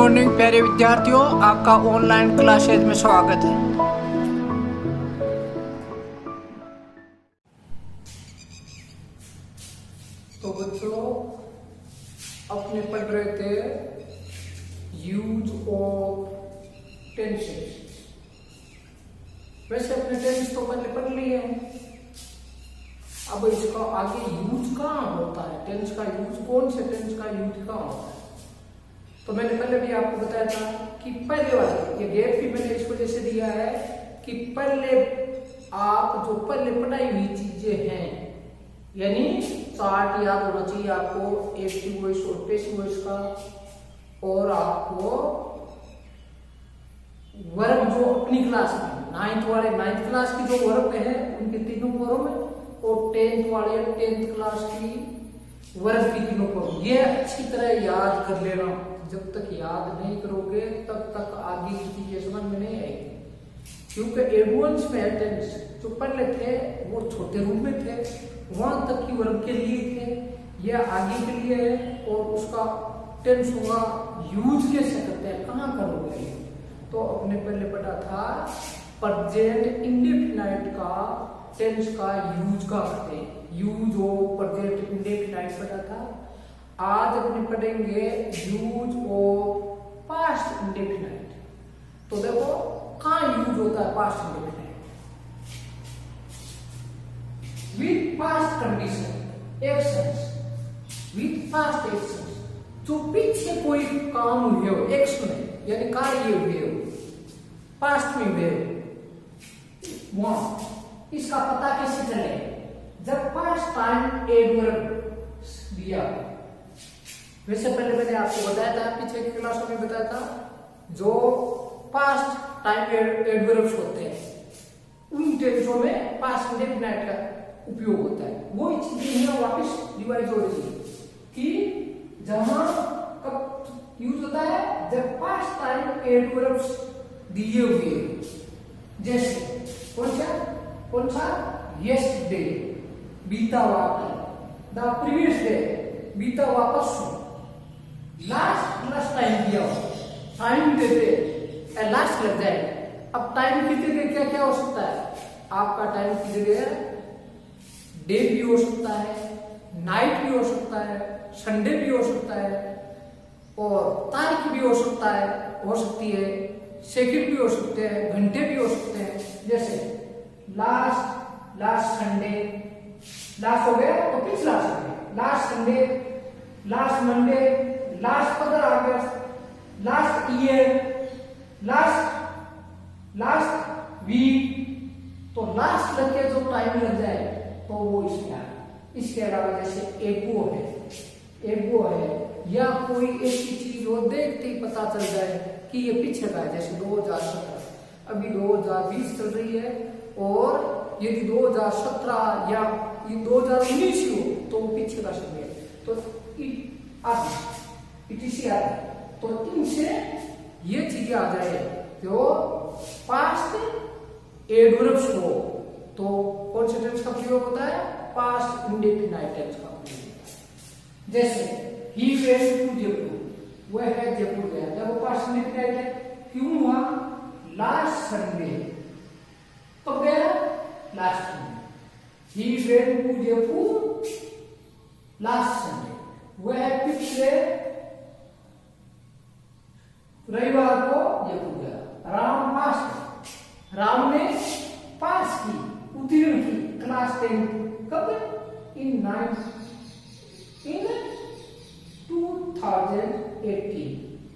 Morning प्यारे विद्यार्थियों, आपका ऑनलाइन क्लासेज में स्वागत है। तो बच्चों अपने पढ़ रहे थे यूज ऑफ टेंसेस। वैसे अपने टेंस तो पहले पढ़ लिए हैं, अब इसका आगे यूज कहाँ होता है, टेंस का यूज, कौन से टेंस का यूज कहाँ होता है। तो मैंने पहले भी आपको बताया था कि पहले वाले ये गैप भी मैंने इस वजह से दिया है कि पहले आप जो पहले पढ़ाई हुई चीजें हैं, यानी चार्ट याद होना चाहिए आपको, एक्टिव वॉइस और पैसिव वॉइस का, और आपको वर्ब जो अपनी क्लास में नाइन्थ क्लास की जो वर्ब है उनके तीनों फॉर्म है, और 10th वाले 10th क्लास की वर्ब की तीनों फॉर्म, ये अच्छी तरह याद कर लेना। जब तक याद नहीं करोगे तब तक आगे की चीजें समझ में नहीं आएगी, क्योंकि एडवांस में टेंस जो पहले थे वो छोटे रूप में थे, वहां तक की वर्ब के लिए थे, यह आगे के लिए है, और उसका टेंस होगा यूज कैसे करते हैं, कहाँ करोगे। तो अपने पहले पढ़ा था प्रेजेंट इंडेफिनाइट का टेंस का यूज का करते हैं, यूज ऑफ प्रेजेंट इंडेफिनाइट पढ़ा था। आज अपने पढ़ेंगे यूज ऑफ पास्ट इंडेफिनाइट। तो देखो कहाँ यूज होता है past indefinite, with past condition actions, with past actions, जो पीछे कोई काम हुए हो, एक्शन है यानी कार्य हुए हो, पास्ट में हुए हो, वहां इसका पता कैसे चले, जब पास्ट टाइम एडवर्ब दिया। वैसे पहले मैंने आपको बताया था, पीछे की क्लासों में बताया था, जो पास्ट टाइम एडवर्ब्स होते हैं उन टेंसों में पास्ट इंडेफिनाइट का उपयोग होता है। वो चीजें यहाँ वापस रिवाइज हो रही है कि जहां कब यूज होता है, जब पास्ट टाइम एडवर्ब्स दिए हुए, जैसे कौन सा यस्टरडे बीता हुआ कल, द प्रीवियस डे बीता हुआ परसों, लास्ट टाइम दिया हो, टाइम देते लास्ट लग जाए। अब टाइम की जगह क्या क्या हो सकता है, आपका टाइम की जगह डे भी हो सकता है, नाइट भी हो सकता है, संडे भी हो सकता है, और तारीख भी हो सकता है, हो सकती है, सेकंड भी हो सकते हैं, घंटे भी हो सकते हैं। जैसे लास्ट संडे, लास्ट हो गया तो पिछला Sunday, last Sunday, last Monday, last 15 अगस्त, लास्ट ईयर, लास्ट वीक। तो लास्ट लग के जो टाइम लग जाए तो वो इसके अलावा जैसे एगो है, या कोई ऐसी चीज हो देखते ही पता चल जाए कि ये पीछे का है, जैसे 2017, अभी 2020 चल रही है, और यदि 2017 या ये 2019 हो तो वो पीछे का समय है, तो इटीसी आता है। तो इनसे ये चीजें आ जाए जो पास्ट एडवर्ब्स हो, तो कौन से टेंस का प्रयोग होता है, पास्ट इंडेफिनाइट टेंस का प्रयोग होता है। जैसे ही वेंट टू जयपुर, वह है जयपुर गया, जब वो पास्ट इंडेफिनाइट है, क्यों हुआ, लास्ट संडे, कब गया, last Sunday. He went to Jaipur last Sunday, वह पिछले रविवार को जयपुर गया। राम ने पास की, उत्तीर्ण की क्लास 10, कब, इन 2018,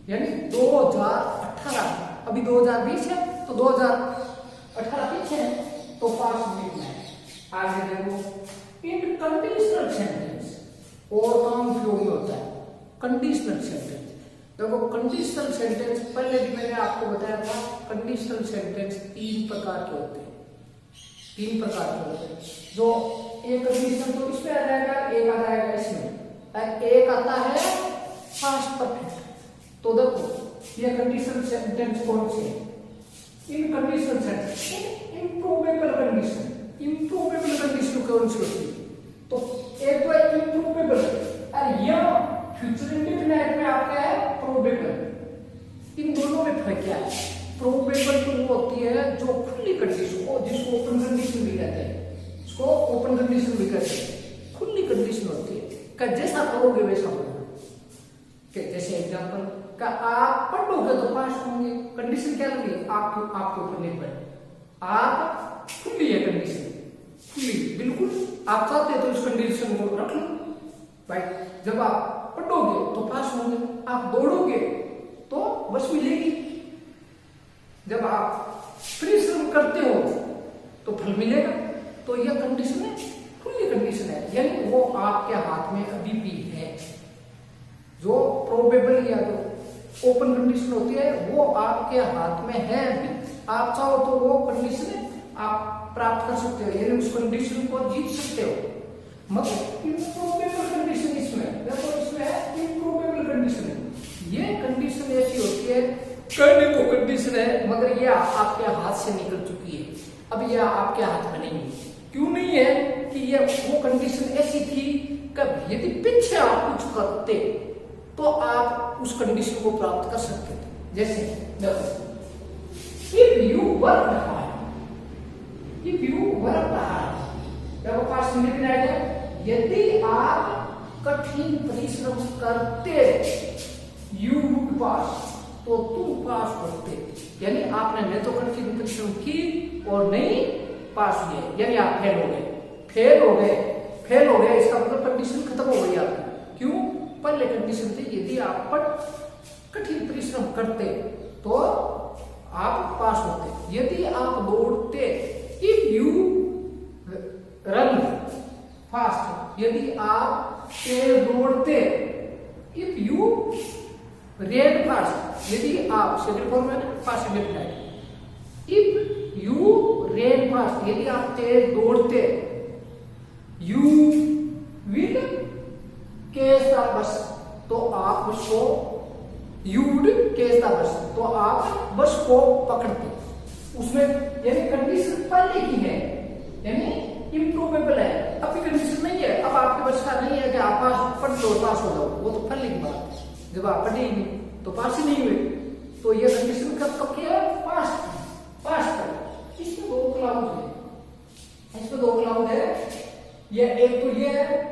यानी 2018, अभी 2020 है तो 2018 पीछे है, तो पास में आगे देखो इन कंडीशनल सेंटेंस, और काम उपयोग में होता है कंडीशनल सेंटेंस। देखो कंडीशनल सेंटेंस पहले भी मैंने आपको बताया था, कंडीशनल सेंटेंस 3 प्रकार के होते हैं, 3 प्रकार के होते हैं। जो एक कंडीशन तो इसमें आ जाएगा, एक आ जाएगा इसमें, एक आता है पास्ट परफेक्ट। तो देखो ये कंडीशनल सेंटेंस कौन से, इन कंडीशनल सेंटेंस, इम्प्रोबेबल कंडीशन कौन सी होती है, तो एक तो है इम्प्रोबेबल, और यह फ्यूचर इंडेफिनाइट में आपका है प्रोबेबल। में क्या है, प्रोबेबल तो वो होती है जो खुली कंडीशन को, जिसको ओपन कंडीशन भी कहते हैं, इसको ओपन कंडीशन भी कहते हैं, खुली कंडीशन होती है का जैसा करोगे वैसा होगा। जैसे एग्जांपल का आप पढ़ोगे तो पास होंगे, कंडीशन क्या लगी आपके ऊपर निर्भर, आप खुली है कंडीशन, खुली बिल्कुल, आप चाहते हैं तो इस कंडीशन को रख लो भाई, जब आप पढ़ोगे तो पास होंगे, आप दौड़ोगे तो बस मिलेगी, जब आप परिश्रम करते हो तो फल मिलेगा। तो यह कंडीशन है, खुली कंडीशन है, यानी वो आपके हाथ में अभी भी है। जो प्रोबेबल या जो ओपन कंडीशन होती है वो आपके हाथ में है अभी, आप चाहो तो वो कंडीशन आप प्राप्त कर सकते हो, यानी उस कंडीशन को जीत सकते हो। मगर इम्प्रोबेबल कंडीशन इसमें देखो, इसमें है इम्प्रोबेबल कंडीशन, ये कंडीशन ऐसी होती है, करने को कंडीशन है मगर यह आपके हाथ से निकल चुकी है, अब यह आपके हाथ में नहीं है। क्यों नहीं है कि यह वो कंडीशन ऐसी थी कि यदि पीछे आप कुछ करते तो आप उस कंडीशन को प्राप्त कर सकते थे। जैसे देखो, if you work hard, if you work hard, देखो पास्ट इंडेफिनिट है, यदि आप कठिन परिश्रम करते, यू वुड पास, तो तुम पास होते, यानी आपने न तो कठिन परिश्रम की और नहीं पास हुए, यानी आप फेल हो गए, फेल हो गए, फेल हो गए, इसका मतलब कंडीशन खत्म हो गई आपकी। क्यों? पहले कंडीशन थी यदि आप पर कठिन परिश्रम करते तो आप पास होते, यदि आप दौड़ते, इफ यू रन फास्ट, यदि आप तेज दौड़ते, इफ यू रेन फास्ट, यदि आप सेकंड फॉर्म में fast indefinite, if you rain fast, यदि आप तेज दौड़ते, you will catch the bus, तो आप उसको, you would catch the bus, तो आप बस को पकड़ते, उसमें यानी कंडीशन पहले की है, यानी इम्प्रोबेबल है, अभी कंडीशन नहीं है, अब आपके बस का नहीं है कि आप पास पढ़ लो पास हो जाओ, वो तो पहले की बात है, जब आप पढ़े ही नहीं तो पास ही नहीं हुए, तो ये कंडीशन कब किया, पास कर। इसमें दो क्लाउड है, इसमें दो क्लाउड है, ये एक तो ये है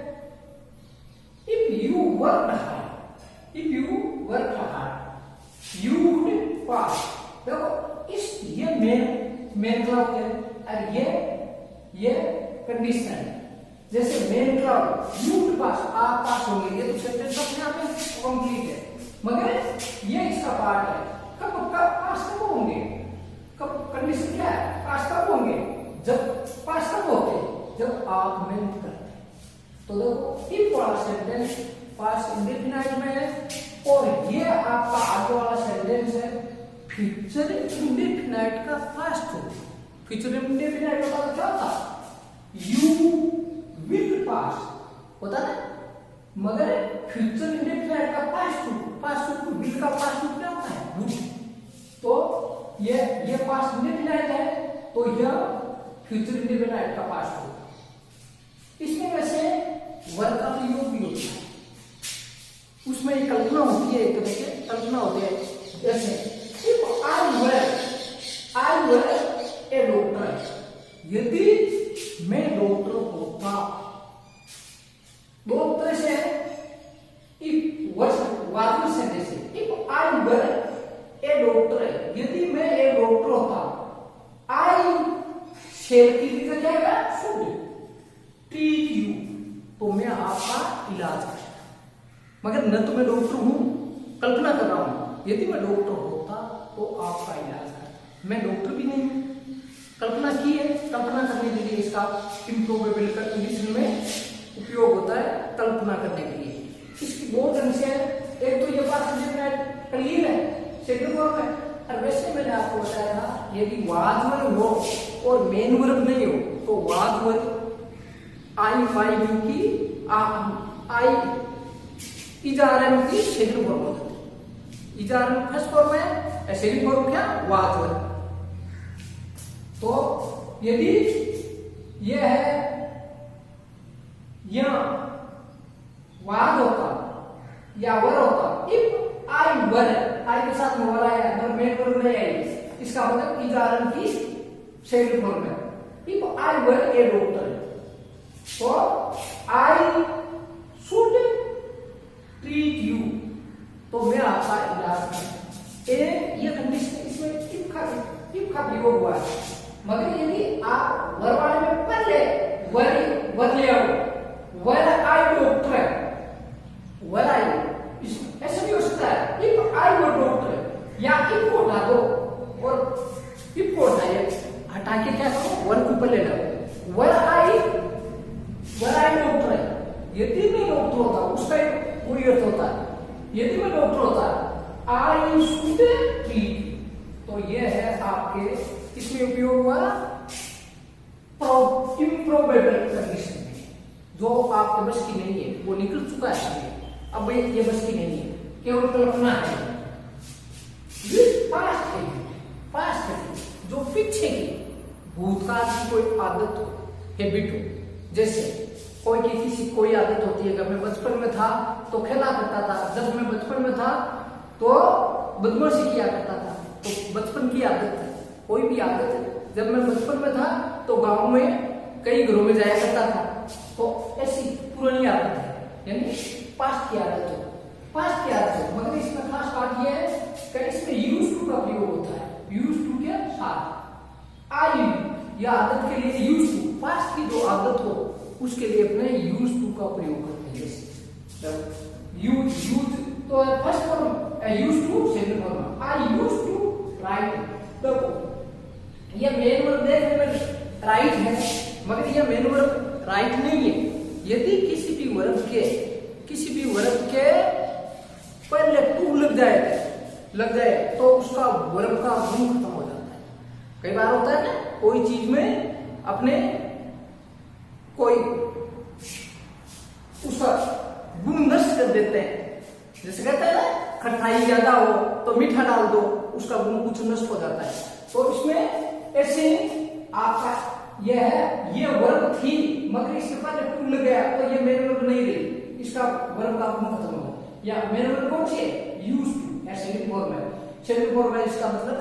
if you work hard, if you work hard you would पास, देखो इस ये मेन क्लाउड है और ये कंडीशन है। जैसे मेन क्लाउड यू वुड पास, आप पास होंगे, ये तो सेंटेंस अपने आप में कंप्लीट है, मगर ये इसका पार्ट है, कब पास कब होंगे, कब कंडीशन क्या है, पास कब होंगे, जब पास कब होते, जब आप मेहनत करते। तो देखो इफ वाला सेंटेंस पास इंडेफिनिट में है और ये आपका आगे वाला सेंटेंस है फ्यूचर इंडेफिनिट का पास्ट हो। फ्यूचर इंडेफिनिट का मतलब क्या था, यू विल पास होता है, मगर फ्यूचर इंडेफिनिट का पास्ट टू विल का पास्ट टू क्या होता है, वुड। तो ये पास्ट इंडेफिनिट है तो यह फ्यूचर इंडेफिनिट का पास्ट होगा। इसमें वैसे वर्क का प्रयोग भी होता है, उसमें एक कल्पना होती है, एक तरह से कल्पना होती है, जैसे if I were A doctor, यदि मैं डॉक्टर होता, दो तरह से इफ वाक्य से, जैसे if I were A doctor, यदि मैं एक डॉक्टर होता, आई शेर की लिए क्या है, फूड ट्रीट यू, तो मैं आपका इलाज करता, मगर न तो मैं डॉक्टर हूं, कल्पना कर रहा हूं, यदि मैं डॉक्टर होता तो आपका इलाज करता, मैं डॉक्टर भी नहीं हूं, कल्पना की है, कल्पना करने के लिए इसका इम्प्रोबेबल कंडीशन में उपयोग होता है, कल्पना करने के लिए। इसकी दो ढंग से है, एक तो ये पास्ट इंडेफिनिट क्लियर है, सेकंड फॉर्म है, और वैसे मैंने आपको बताया था यदि वाद वर्ब हो और मेन वर्ब नहीं हो तो वाद वर्ब आई फाई की आई इजारन की सेकंड फॉर्म होता है, इजारन फर्स्ट फॉर्म है, सेकंड फॉर्म क्या, वाद वर्ब। तो यदि यह है या वाद होता या वर होता, इफ आई वर, आई के साथ में वाला है तो मेन वर्ब नहीं आएगी, इसका मतलब इजारन की सेकंड फॉर्म है। If I were A doctor, तो आई शुड ट्रीट यू, तो मैं आपका इलाज करूं। ये कंडीशन इसमें इफ का प्रयोग हुआ है, मगर यदि आप वर वाले में पहले वर ले आओ, वर आई डॉक्टर, वर आई, ऐसा भी हो सकता है इफ आई वर डॉक्टर, या इफ को हटा दो और इफ को हटा के क्या करो, वर ऊपर ले लो, वर आई डॉक्टर है। यदि मैं डॉक्टर होता, उसका कोई अर्थ होता है, यदि मैं डॉक्टर होता आई शुड ट्रीट, तो ये है आपके इसमें उपयोग हुआ इम्प्रोबेबल कंडीशन में, जो आपके बस की नहीं है, वो निकल चुका है, अब ये बस की नहीं है, केवल कल्पना है। पास्ट है जो पीछे की भूतकाल की कोई आदत हो, हैबिट हो, जैसे कोई की किसी कोई आदत होती है कि मैं बचपन में था तो खेला करता था, जब मैं बचपन में था तो बदमाशी किया करता था, तो बचपन की आदत है। कोई भी आदत है, जब मैं बचपन में था तो गांव में कई घरों में जाया करता था, तो ऐसी पुरानी आदत है, यानी पास्ट की आदत हो, पास्ट की आदत हो। मगर इसमें खास बात यह है कि इसमें यूज टू का प्रयोग होता है, यूज टू के साथ आई, यह आदत के लिए यूज टू, पास्ट की जो आदत हो उसके लिए अपने यूज टू का प्रयोग करते हैं। Used to first form, used to second form, I use to write. देखो ये मेन वर्ब देखने में राइट है, मगर यह मेन वर्ब राइट नहीं है। यदि किसी भी वर्ब के पहले टू लग जाए तो उसका वर्ब का गुण खत्म हो जाता है। कई बार होता है ना, कोई चीज में अपने कोई उसका गुण नष्ट कर देते हैं, जैसे कहते हैं ना खटाई ज्यादा हो तो मीठा डाल दो, उसका गुण कुछ नष्ट हो जाता है। तो इसमें ऐसे आपका यह है, ये वर्ब थी मगर इसके पहले टू लग गया तो ये मेन वर्ब नहीं रही, इसका वर्ब का गुण खत्म हो गया। या मेन वर्ब कौन सी है, यूज टू, सेकंड फॉर्म है, सेकंड फॉर्म है, इसका मतलब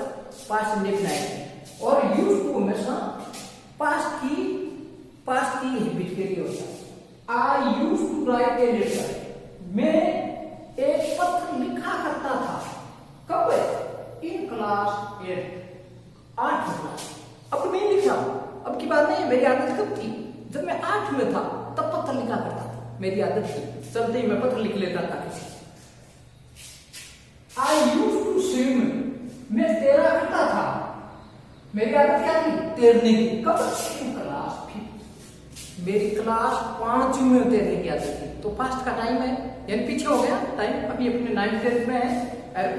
पास्ट इंडेफिनिट है। और यूज टू हमेशा पास्ट की हैबिट के लिए होता है। I use to write a letter, मैं एक पत्र लिखा करता था, कब, इन क्लास 8वीं क्लास। अब नहीं लिखा, अब की बात नहीं है, मेरी आदत कब थी, जब मैं 8 में था तब पत्र लिखा करता था, मेरी आदत थी, चलते ही मैं पत्र लिख लेता था किसी। आई यूज टू स्विम, मैं तैरा करता था, मेरी आदत क्या थी, तैरने की, कब, क्लास 5, मेरी क्लास 5 में तैरने की आदत थी। तो पास्ट का टाइम है, यानी पीछे हो गया टाइम, अभी अपने 9th 10th में है,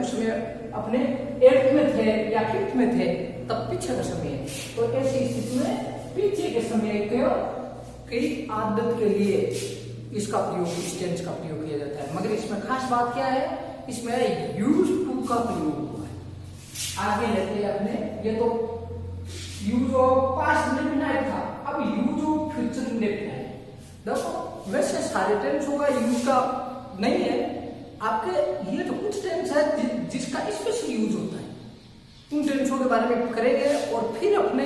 उसमें अपने 8th में थे या 5th में थे, तब पीछे का समय है। तो ऐसी स्थिति में पीछे के समय की आदत के लिए इसका प्रयोग, इस टेंस का प्रयोग किया जाता है। मगर इसमें खास बात क्या है, इसमें यूज टू का प्रयोग हुआ है। आगे लेते हैं अपने, ये तो यूज ऑफ पास्ट इंडेफिनिट था, अब यूज ऑफ फ्यूचर इंडेफिनिट। देखो वैसे सारे टेंस होगा, यूज का नहीं है आपके, ये तो कुछ टेंस है जिसका स्पेशल यूज होता है, उन टेंसों के बारे में करेंगे और फिर अपने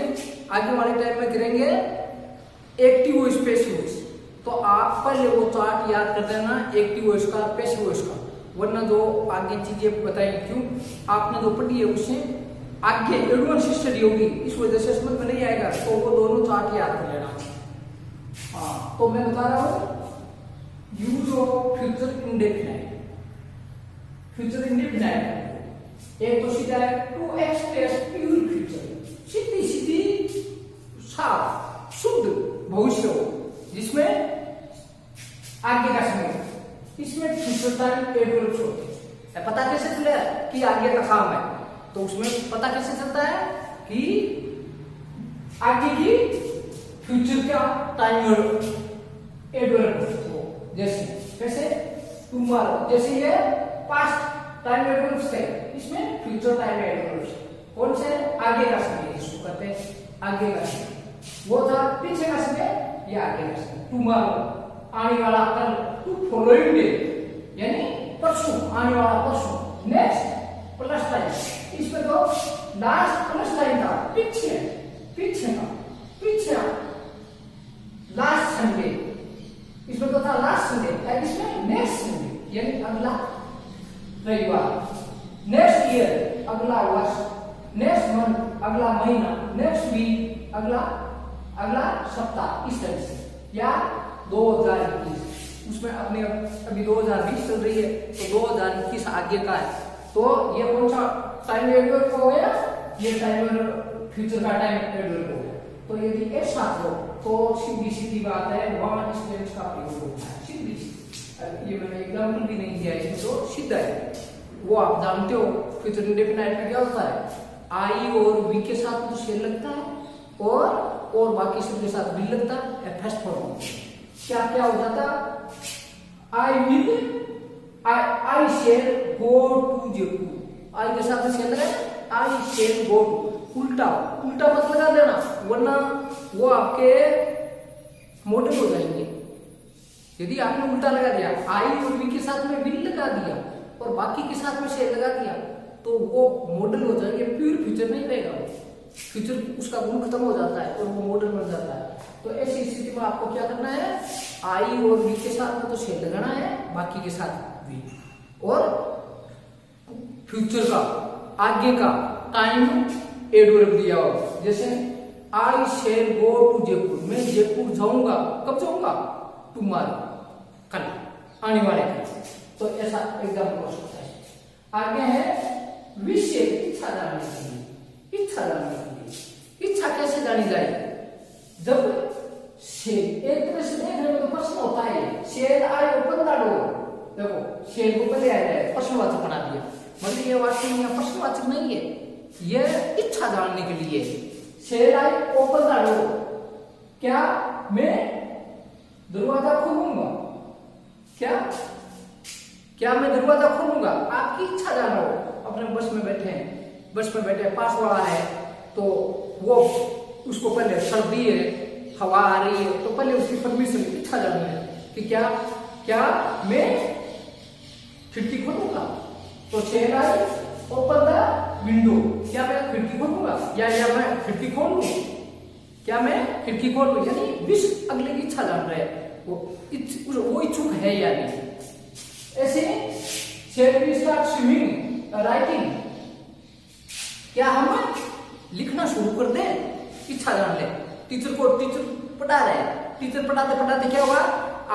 आगे वाले टाइम में करेंगे एक्टिव वॉइस, पैसिव वॉइस। तो आप पहले वो चार्ट याद कर देना, एक्टिव वॉइस का, पैसिव वॉइस का, वरना जो आगे चीजें बताई क्यों आपने जो पढ़ी है उससे आगे एडवांस स्टडी होगी, इस वजह से समझ में नहीं आएगा, तो वो दोनों चार्ट याद कर लेना। हाँ, तो मैं बता रहा हूं use of future indefinite. Future indefinite एक तो सीधा है टू एक्सप्रेस प्योर फ्यूचर, सीधी सीधी साफ शुद्ध भविष्य हो, जिसमें आगे का समय, इसमें फ्यूचर टाइम एडवर्ब्स होते हैं। पता कैसे चले कि आगे का काम है, तो उसमें पता कैसे चलता है कि आगे की फ्यूचर का टाइम एडवर्ब्स हो, जैसे कैसे टुमारो, जैसे ये पास्ट टाइम एडवर्ब्स थे, इसमें फ्यूचर टाइम एडवर्ब्स कौन से, आगे का समय, इसको कहते हैं आगे का समय। वो था पीछे का समय, ये आगे का समय। टुमारो आने वाला कल, टू फॉलोइंग डे यानी परसों, आने वाला परसों। Next plus last plus time था, पीछे पीछे का, पीछे लास्ट संडे, इसमें तो था लास्ट संडे, इसमें नेक्स्ट संडे यानी अगला रविवार, नेक्स्ट ईयर अगला वर्ष, नेक्स्ट मंथ अगला महीना, नेक्स्ट वीक अगला सप्ताह, इस तरह से। या 2021 उसमें अपने अभी 2020 चल रही है तो 2021 आगे का है, तो ये कौन सा टाइम एडवर्ब हो गया, ये टाइम फ्यूचर का टाइम एडवर्ब हो गया। तो यदि एक साथ हो तो सीधी सीधी बात है वहां इस टेंस का प्रयोग होता है, सीधी सीधी। ये मैंने एग्जांपल भी नहीं दिया इसमें, तो सीधा है, वो आप जानते हो। फ्यूचर इंडेफिनाइट में क्या होता है, आई और वी के साथ तो शेर लगता है और बाकी सब के साथ भी लगता है, फर्स्ट फॉर्म क्या क्या हो जाता, आई शेर गो टू जयपुर, आई के साथ शेर लगा, आई शेर गो टू, उल्टा मत लगा देना वरना वो आपके मॉडल हो जाएंगे। यदि आपने उल्टा लगा दिया, आई और वी के साथ में विल लगा दिया और बाकी के साथ में शेर लगा दिया तो वो मॉडल हो जाएंगे, प्योर फ्यूचर नहीं रहेगा, वो फ्यूचर उसका गुण खत्म हो जाता है और वो मॉडल बन जाता है। तो ऐसी स्थिति में आपको क्या करना है, आई और वी के साथ में तो शेर लगाना है, बाकी के साथ वी, और फ्यूचर का आगे का टाइम एडवर्ब दिया हो, जैसे I shall go to Jaipur, मैं जयपुर जाऊंगा, कब जाऊंगा, टुमारो, कल, आने वाले कल। तो ऐसा एग्जाम्पल हो सकता है। आगे है विश, इच्छा जानने के लिए, इच्छा जानने के लिए। इच्छा कैसे जानी जाए, जब शेर, एक तरह से देखने में तो प्रश्न होता है, शेर आए ओपन द डोर, देखो शेर को पहले आया प्रश्नवाचक बना दिया, मतलब ये वाक्य में प्रश्नवाचक नहीं है, ये इच्छा जानने के लिए। शेर आए ओपन द डोर, क्या मैं दरवाजा खोलूंगा, क्या मैं दरवाजा खोलूंगा, आपकी इच्छा जानो। अपने बस में बैठे पास वाला है तो वो उसको पहले सर्दी है, हवा आ रही है, तो पहले उसकी परमिशन, इच्छा जाननी है कि क्या मैं खिड़की खोलूंगा, तो शेर आई ओपन द विंडो, क्या मैं खिड़की खोलूंगा या मैं खिड़की खोल लूं, क्या मैं खिड़की खोल लूं, यानी विश अगले की इच्छा जान रहे हैं, वो इच्छुक है या नहीं। ऐसे शेर वी स्टार्ट स्विमिंग राइटिंग, क्या हम लिखना शुरू कर दें, इच्छा जान ले। टीचर पढ़ा रहे, टीचर पढ़ाते क्या हुआ,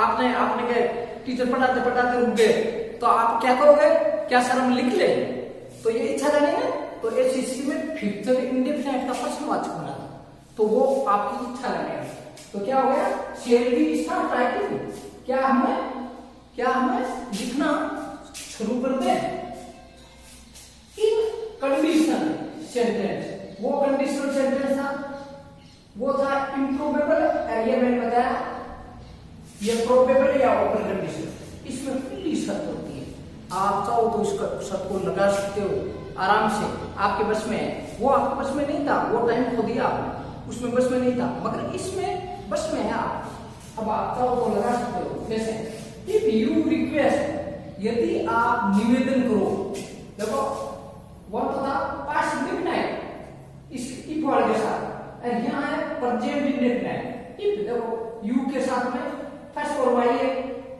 आपने क्या टीचर पढ़ाते रुक गए, तो आप क्या करोगे, क्या सर हम लिख ले, तो ये इच्छा जानी है। तो ऐसी स्थिति में फ्यूचर इंडेफिनाइट का प्रश्नवाचक बना, तो वो आपकी इच्छा जाने। तो क्या हो गया, शेर वी स्टार्ट राइटिंग, क्या हमें लिखना शुरू कर दें। इन कंडीशनल सेंटेंस, वो कंडीशनल सेंटेंस था, वो था इम्प्रोबेबल, ये मैंने बताया, ये प्रोबेबल या ओपन कंडीशन, इसमें खुली शर्त होती है। आप चाहो तो इसका शर्त को लगा सकते हो आराम से, आपके बस में है, वो आपके बस में नहीं था, वो टाइम खो दिया आपने, उसमें बस में नहीं था, मगर इसमें बस में है आप, अब आप चाहो तो लगा सकते हो। जैसे इफ यू रिक्वेस्ट, यदि आप निवेदन करो, देखो वह तो था पास्ट इंडेफिनाइट इस इफ वाले के साथ, यहाँ है प्रेजेंट इंडेफिनाइट। इफ देखो यू के साथ में फर्स्ट फॉर्म आई है,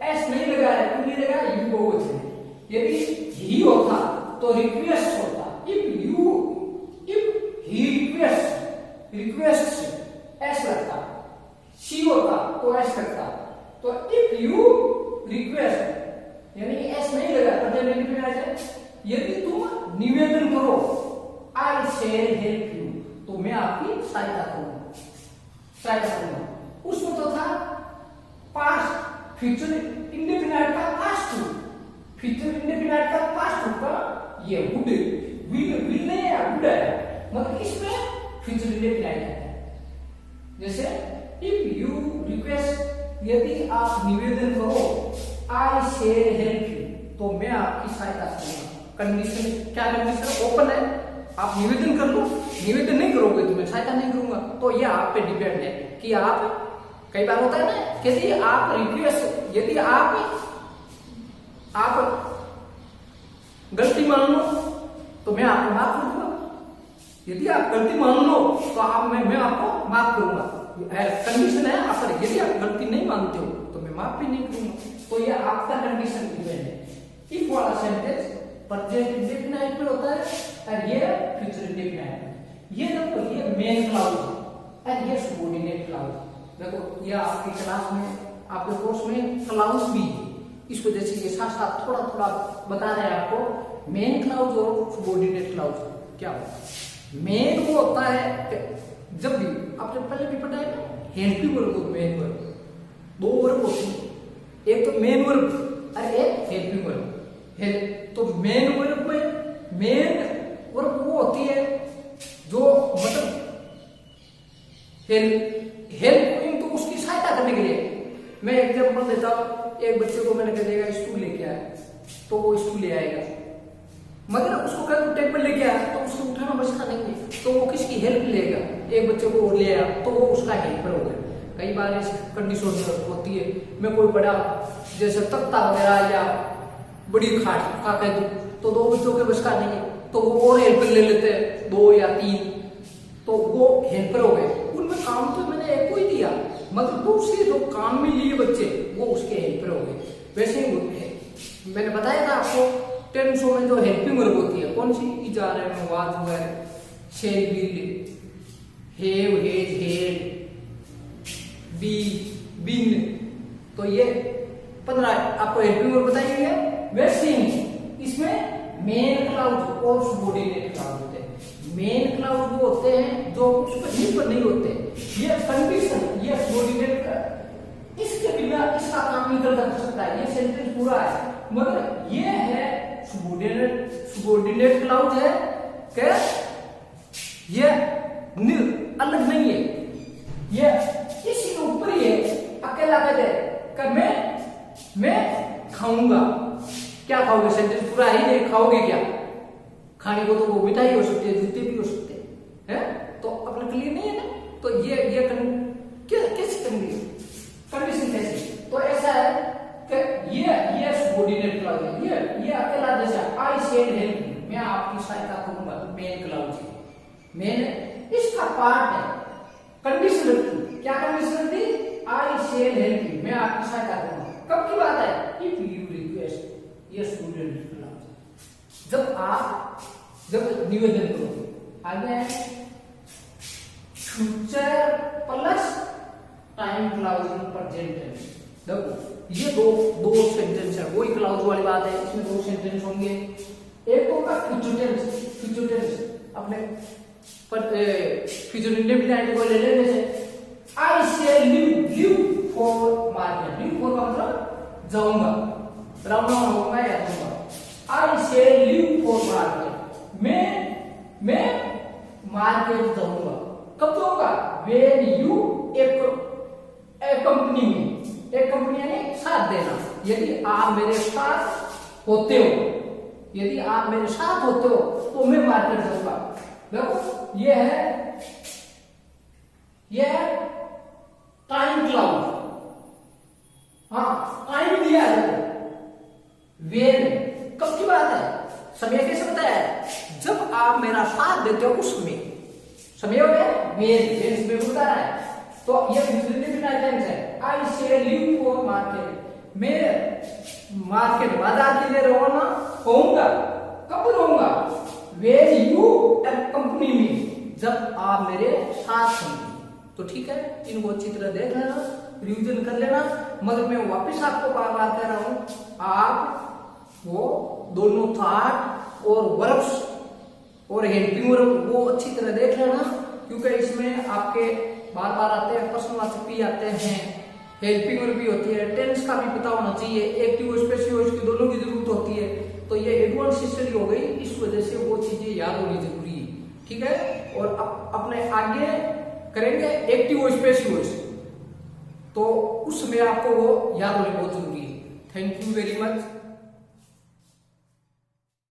एस नहीं लगा है, क्यों नहीं लगा, यू बहुवचन है। यदि ही होता तो रिक्वेस्ट होता, इफ ही रिक्वेस्ट एस लगता, शी होता तो एस लगता, तो इफ यू रिक्वेस्ट यानी एस नहीं लगा, प्रेजेंट इंडेफिनाइट है। यदि तुम निवेदन करो, आई शेल हेल्प यू, तो मैं आपकी सहायता करूंगा। उसमें तो था पास्ट, फ्यूचर इंडेफिनाइट का पास्ट टू, फ्यूचर इंडेफिनाइट का पास्ट टू का ये वुड, विल नहीं है, वुड है, मतलब इसमें फ्यूचर इंडेफिनाइट है। जैसे इफ यू रिक्वेस्ट, यदि आप निवेदन करो, आई शेल हेल्प यू, तो मैं आपकी सहायता करूंगा। कंडीशन क्या, कंडीशन ओपन है, आप निवेदन कर लो, निवेदन नहीं करोगे तो मैं सहायता नहीं करूंगा। तो यह आप पे डिपेंड है कि आप, कई बार होता है ना कि यदि आप रिक्वेस्ट, यदि आप गलती मान लो तो मैं आपको माफ कर दूंगा, यदि आप गलती मान लो तो मैं आपको माफ करूंगा, कंडीशन है आप, यदि आप गलती नहीं मानते हो तो मैं माफ भी नहीं करूंगा। तो ये आपका कंडीशन गिवन है। इफ वाला सेंटेंस प्रेजेंट इंडेफिनाइट में होता है और ये फ्यूचर इंडेफिनाइट में। ये देखो ये मेन क्लाउज और ये सबऑर्डिनेट क्लाउज। देखो ये आपकी क्लास में आपके कोर्स में क्लाउज भी है, इस वजह से ये साथ साथ थोड़ा थोड़ा बता रहे हैं आपको मेन क्लाउज और सबऑर्डिनेट क्लाउज क्या होता है। मेन वो होता है जब भी आपने पहले भी पढ़ा है ना, हेल्पिंग वर्ब और मेन वर्ब, दो वर्ब होते हैं, एक तो मेन वर्ब और एक हेल्पिंग वर्ब। तो मेन वर्ब में मेन वर्ब वो होती है जो मतलब हेल्पिंग, तो उसकी सहायता करने के लिए। मैं एग्जांपल देता हूँ, एक बच्चे को मैंने कह देगा स्कूल लेके आया तो वो स्कूल ले आएगा, मगर उसको कल टेबल लेके आया तो उसको उठाना बचना नहीं है, तो वो किसकी हेल्प लेगा। एक बच्चे को ले आया तो वो उसका हेल्पर हो गया। कई बार ऐसी कंडीशन होती है, मैं कोई बड़ा जैसे तख्ता वगैरह या बड़ी खाट का तो दो बच्चों के बस का नहीं है, तो वो और हेल्पर ले लेते हैं 2 या 3, तो वो हेल्पर हो गए। उनमें काम तो मैंने एक को ही दिया, मतलब दूसरे जो काम में लिए बच्चे वो उसके हेल्पर हो गए। वैसे ही मैंने बताया था आपको टेंसों में जो हेल्पिंग वर्ब होती है कौन सी, इजार है, वाज वगैरह, shall will, have has had, be been, तो ये 15 आपको हेल्पिंग वर्ब बताई गई है। वैसे ही इसमें मेन क्लाउज और सबऑर्डिनेट क्लाउज होते हैं। मेन क्लाउज वो होते हैं जो उस पर निर्भर नहीं होते, ये कंडीशन, ये सबऑर्डिनेट का इसके बिना इसका काम नहीं कर सकता है, ये सेंटेंस पूरा है, मगर ये है सबऑर्डिनेट क्लाउज है क्या, ये अलग नहीं है, ये इसी के ऊपर ही है, अकेला कह दे कि मैं खाऊंगा। क्या खाओगे, सेंटेंस पूरा ही नहीं, खाओगे क्या, खाने को तो वो मिठाई हो सकती है, जूते भी हो सकते हैं, तो अपना क्लियर नहीं है ना। तो ये कैसे कंडीशन कैसी, तो ऐसा है कि ये सबऑर्डिनेट क्लाउज है, ये अकेला जैसा आई सेड हेल्प मी, मैं आपकी सहायता करूंगा, मेन क्लाउज है, मेन इसका पार्ट है। कंडीशन रखी, क्या कंडीशन थी, आई सेड हेल्प मी, मैं आपकी सहायता करूंगा। कब की बात है, इफ यू रिक्वेस्ट, ये सबऑर्डिनेट क्लाउज। जब निवेदन करोगे, आगे future plus time clause in present tense. देखो ये दो सेंटेंस है, वही क्लाउज वाली बात है, इसमें 2 सेंटेंस होंगे। एक होगा फ्यूचर टेंस अपने फ्यूचर इंडेफिनिट को ले लेने से, आई से leave for market, leave for का मतलब जाऊंगा, रवाना होगा या जाऊंगा। आई से लीव फॉर मार्केट, मैं मार्केट जाऊंगा। कब जाऊंगा, व्हेन यू एक कंपनी यानी साथ देना, यदि आप मेरे साथ होते हो, यदि आप मेरे साथ होते हो तो मैं मार्केट जाऊंगा। देखो ये है टाइम क्लाउज, हाँ टाइम दिया है, वेन कब की बात है, समय कैसे बताया है, जब आप मेरा साथ देते हो उसमें, समय हो गया वेन में बता रहा है, तो ये इंडेफिनिट है। आई से लीव फॉर मार्केट, मैं मार्केट बाजार के लिए रवाना होऊंगा। कब रहूंगा, वेन यू कंपनी में, जब आप मेरे साथ होंगे। तो ठीक है, इनको अच्छी तरह देख लेना, रिवीजन कर लेना, मगर मैं वापस आपको बार बार कह रहा हूं, आप वो दोनों थॉट और वर्ब्स और हेल्पिंग वर्ब वो अच्छी तरह देख लेना, क्योंकि इसमें आपके बार बार आते हैं, पर्सनल भी आते हैं, हेल्पिंग वर्ब भी होती है, टेंस का भी पता होना चाहिए, एक्टिव वॉइस पैसिव वॉइस की दोनों की जरूरत होती है। तो ये एडवांस हिस्ट्री हो गई, इस वजह से वो चीजें याद होनी जरूरी है, ठीक है। और अपने आगे करेंगे एक्टिव वॉइस पैसिव वॉइस, तो उसमें आपको वो याद होने बहुत जरूरी है। Thank you very much.